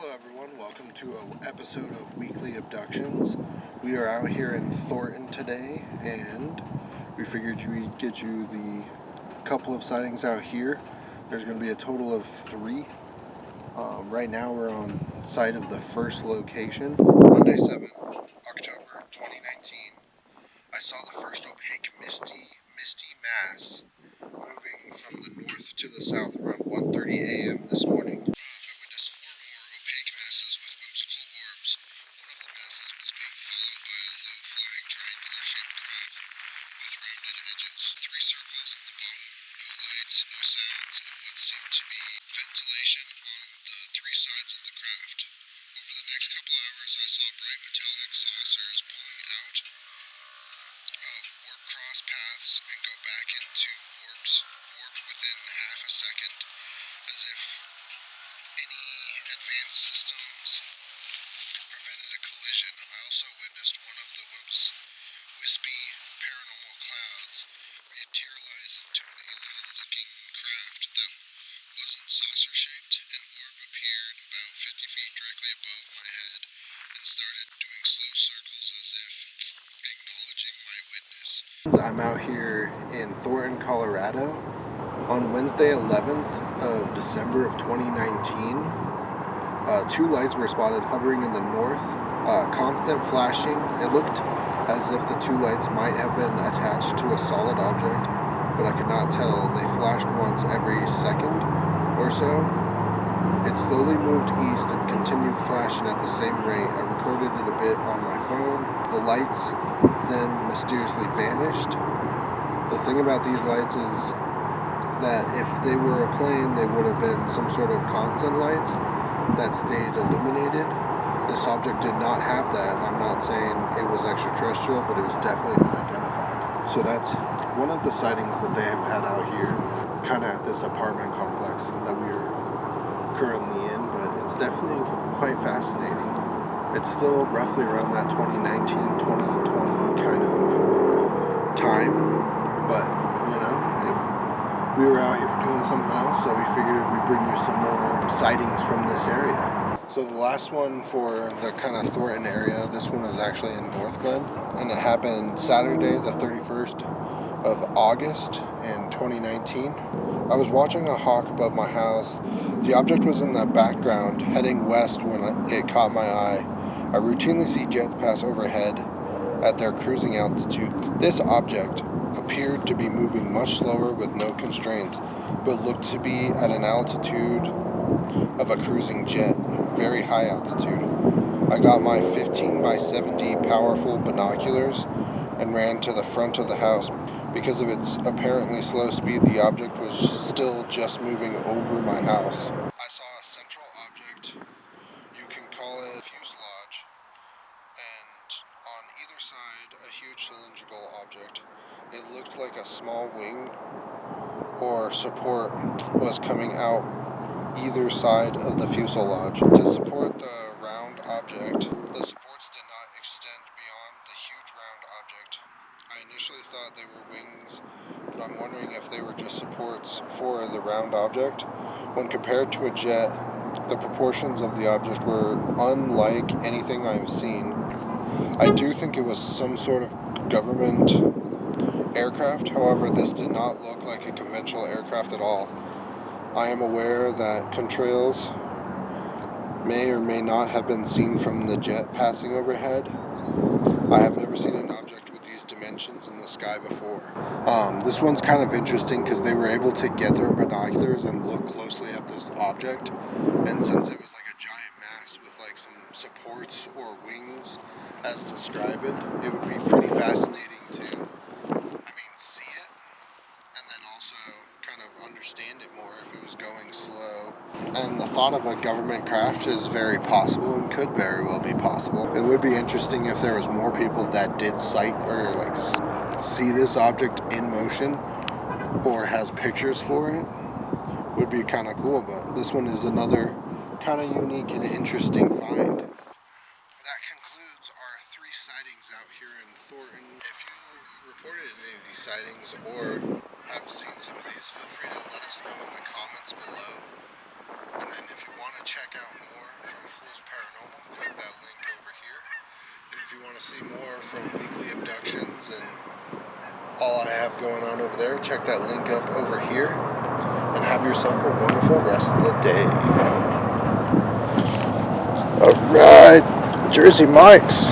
Hello everyone, welcome to an episode of Weekly Abductions. We are out here in Thornton today, and we figured we'd get you the couple of sightings out here. There's going to be a total of 3. Right now we're on site of the first location. Monday 7, October 2019. I saw the first opaque misty mass moving from the north to the south around 1:30 a.m. this morning. Saucer-shaped, an orb appeared about 50 feet directly above my head and started doing slow circles as if acknowledging my witness. I'm out here in Thornton, Colorado on Wednesday 11th of December of 2019. 2 lights were spotted hovering in the north, constant flashing. It looked as if the 2 lights might have been attached to a solid object, but I could not tell. They flashed once every second or so. It slowly moved east and continued flashing at the same rate. I recorded it a bit on my phone. The lights then mysteriously vanished. The thing about these lights is that if they were a plane, they would have been some sort of constant lights that stayed illuminated. This object did not have that. I'm not saying it was extraterrestrial, but it was definitely unidentified. So that's one of the sightings that they have had out here, kind of at this apartment complex that we are currently in, but it's definitely quite fascinating. It's still roughly around that 2019, 2020 kind of time, but we were out here doing something else, so we figured we'd bring you some more sightings from this area. So the last one for the kind of Thornton area, this one is actually in North Glen, and it happened Saturday the 31st of August in 2019. I was watching a hawk above my house. The object was in the background heading west when it caught my eye. I routinely see jets pass overhead at their cruising altitude. This object appeared to be moving much slower with no constraints, but looked to be at an altitude of a cruising jet, very high altitude. I got my 15 by 70 powerful binoculars and ran to the front of the house. Because of its apparently slow speed, the object was still just moving over my house. I saw a central object, you can call it a fuselage, and on either side a huge cylindrical object. It looked like a small wing or support was coming out either side of the fuselage. To support the round object, the supports did not extend beyond the huge round object. I initially thought they were wings, but I'm wondering if they were just supports for the round object. When compared to a jet, the proportions of the object were unlike anything I've seen. I do think it was some sort of government aircraft, however, this did not look like a conventional aircraft at all. I am aware that contrails may or may not have been seen from the jet passing overhead. I have never seen an object with these dimensions in the sky before. This one's kind of interesting because they were able to get their binoculars and look closely at this object, and since it was like a giant mass with like some supports or wings as described, it would be pretty fascinating to see it and then also kind of understand it more if it was going slow. And the thought of a government craft is very possible and could very well be possible. It would be interesting if there was more people that did sight or see this object in motion or has pictures for it. Would be kind of cool, but this one is another kind of unique and interesting find. That concludes our 3 sightings out here in Thornton. If you reported any of these sightings or have seen some of these, feel free to let us know in the comments below. And then if you want to check out more from equals paranormal, click that link over here. And if you want to see more from weekly abductions and all I have going on over there, check that link up over here. And have yourself a wonderful rest of the day. Alright, Jersey Mike's.